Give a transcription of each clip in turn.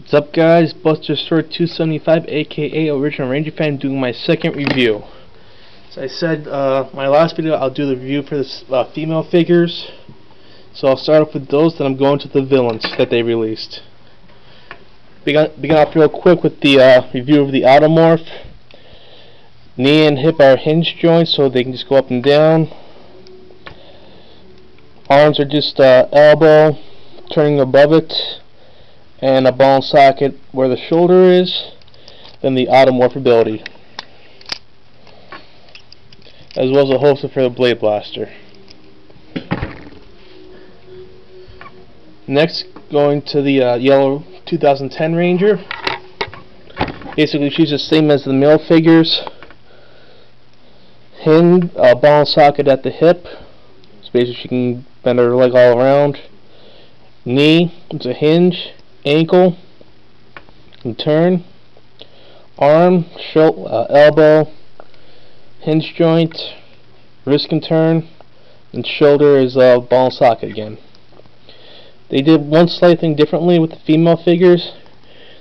What's up, guys? Buster Sword 275, aka Original Ranger Fan, doing my second review. As I said, my last video, I'll do the review for the female figures. So I'll start off with those, then I'm going to the villains that they released. Begin off real quick with the review of the Automorph. Knee and hip are hinge joints, so they can just go up and down. Arms are just elbow, turning above it, and a ball and socket where the shoulder is, then the Automorph ability, as well as a holster for the Blade Blaster. Next, going to the yellow 2010 Ranger. Basically, she's the same as the male figures. Hinge, ball and socket at the hip, so basically she can bend her leg all around. Knee, it's a hinge. Ankle and turn. Arm, elbow, hinge joint, wrist can turn, and shoulder is ball and socket again. They did one slight thing differently with the female figures.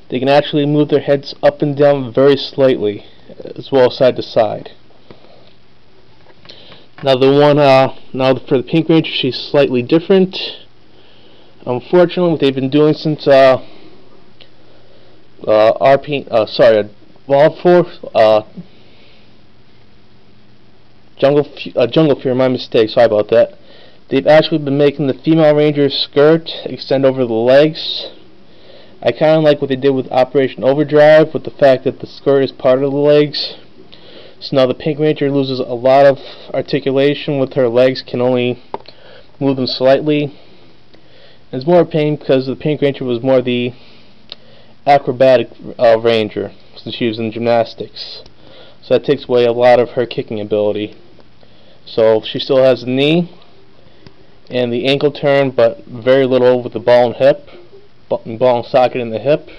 They can actually move their heads up and down very slightly, as well as side to side. Now now for the Pink Ranger, she's slightly different. Unfortunately, what they've been doing since Jungle Fear, my mistake, sorry about that. They've actually been making the female Ranger's skirt extend over the legs. I kind of like what they did with Operation Overdrive, with the fact that the skirt is part of the legs. So now the Pink Ranger loses a lot of articulation with her legs, can only move them slightly. It's more pain because the Pink Ranger was more the acrobatic Ranger, since she was in gymnastics. So that takes away a lot of her kicking ability. So she still has the knee and the ankle turn, but very little with the ball and socket in the hip.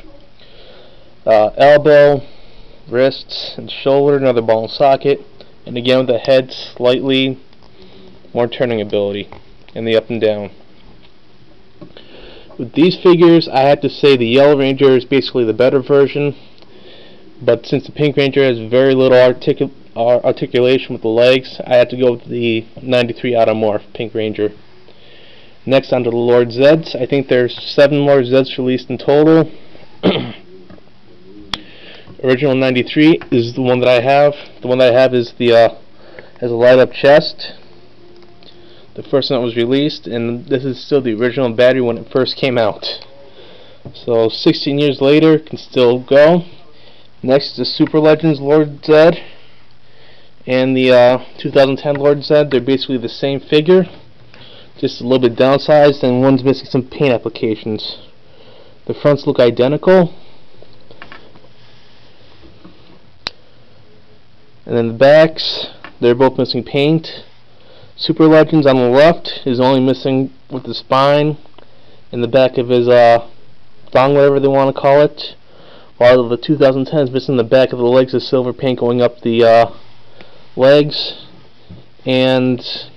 Elbow, wrists, and shoulder, another ball and socket. And again with the head, slightly more turning ability in the up and down. With these figures, I have to say the Yellow Ranger is basically the better version, but since the Pink Ranger has very little articulation with the legs, I had to go with the 93 Automorph Pink Ranger. Next, on to the Lord Zeds. I think there's 7 Lord Zeds released in total. Original 93 is the one that I have. The one that I have is the has a light-up chest. The first one that was released, and this is still the original battery when it first came out. So 16 years later, can still go. Next is the Super Legends Lord Zedd and the 2010 Lord Zedd. They're basically the same figure, just a little bit downsized, and one's missing some paint applications. The fronts look identical, and then the backs, they're both missing paint. Super Legends on the left is only missing with the spine and the back of his thong, whatever they want to call it, while the 2010 is missing the back of the legs of silver paint going up the legs, and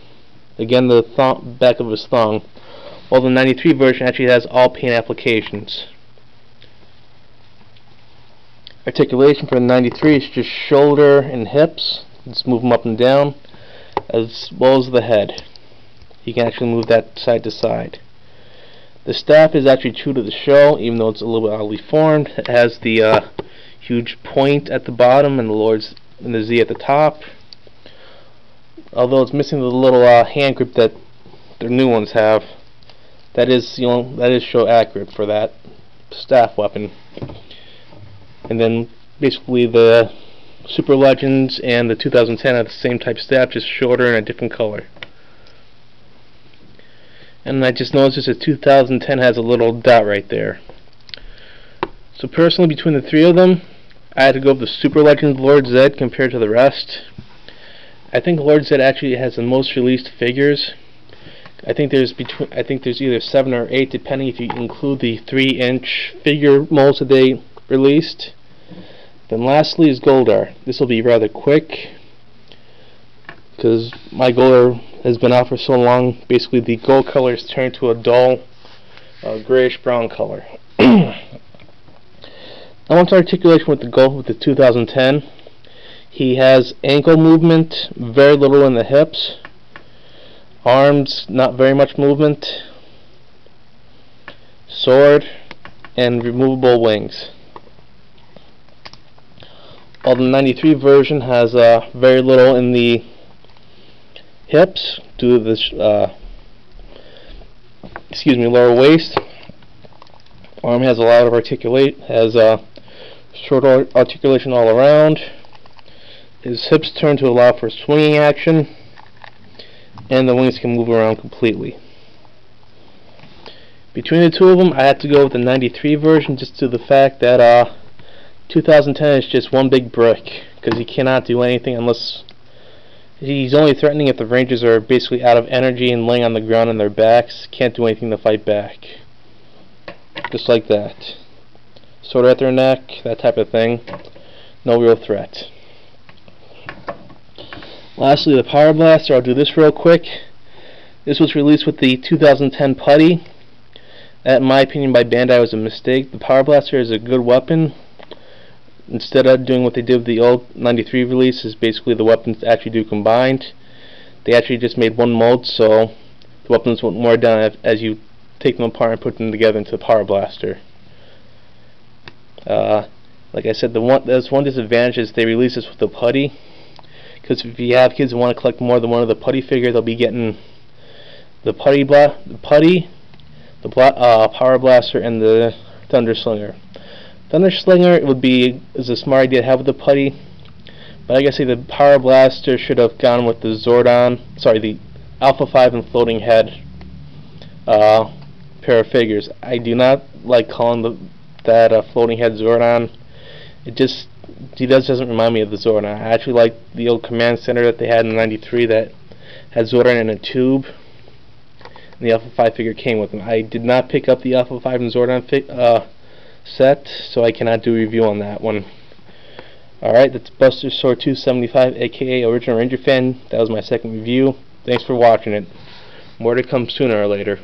again the back of his thong, while the 93 version actually has all paint applications. Articulation for the 93 is just shoulder and hips. Just move them up and down, as well as the head. You can actually move that side to side. The staff is actually true to the show, even though it's a little bit oddly formed. It has the huge point at the bottom and the Z at the top. Although it's missing the little hand grip that their new ones have. That is show accurate for that staff weapon. And then basically the Super Legends and the 2010 have the same type staff, just shorter and a different color. And I just noticed that 2010 has a little dot right there. So personally, between the 3 of them, I had to go with the Super Legends Lord Zedd compared to the rest. I think Lord Zedd actually has the most released figures. I think there's either 7 or 8, depending if you include the 3-inch figure molds that they released. Then lastly is Goldar. This will be rather quick, because my Goldar has been out for so long. Basically the gold color is turned to a dull grayish brown color. I want articulation with the Gold with the 2010. He has ankle movement, very little in the hips. Arms, not very much movement. Sword, and removable wings. While the 93 version has very little in the hips due to the lower waist. Arm has a lot of short articulation all around. His hips turn to allow for swinging action, and the wings can move around completely. Between the two of them, I had to go with the 93 version just to the fact that 2010 is just one big brick, because he cannot do anything unless he's only threatening if the Rangers are basically out of energy and laying on the ground on their backs. Can't do anything to fight back. Just like that. Sword at their neck, that type of thing. No real threat. Lastly, the Power Blaster. I'll do this real quick. This was released with the 2010 putty. That, in my opinion, by Bandai was a mistake. The Power Blaster is a good weapon. Instead of doing what they did with the old 93 release, is basically the weapons actually do combined. They actually just made one mold, so the weapons went more down as you take them apart and put them together into the Power Blaster. Like I said, there's one disadvantage is they release this with the putty. Because if you have kids who want to collect more than one of the putty figure, they'll be getting the Power Blaster, and the Thunder Slinger. Thunder Slinger is a smart idea to have with the putty, but I guess the Power Blaster should have gone with the the Alpha 5 and Floating Head pair of figures. I do not like calling that Floating Head Zordon. He doesn't remind me of the Zordon. I actually like the old Command Center that they had in '93 that had Zordon in a tube. And the Alpha 5 figure came with him. I did not pick up the Alpha 5 and Zordon set, so I cannot do a review on that one. Alright, that's Buster Sword 275, aka Original Ranger Fan. That was my second review. Thanks for watching it. More to come sooner or later.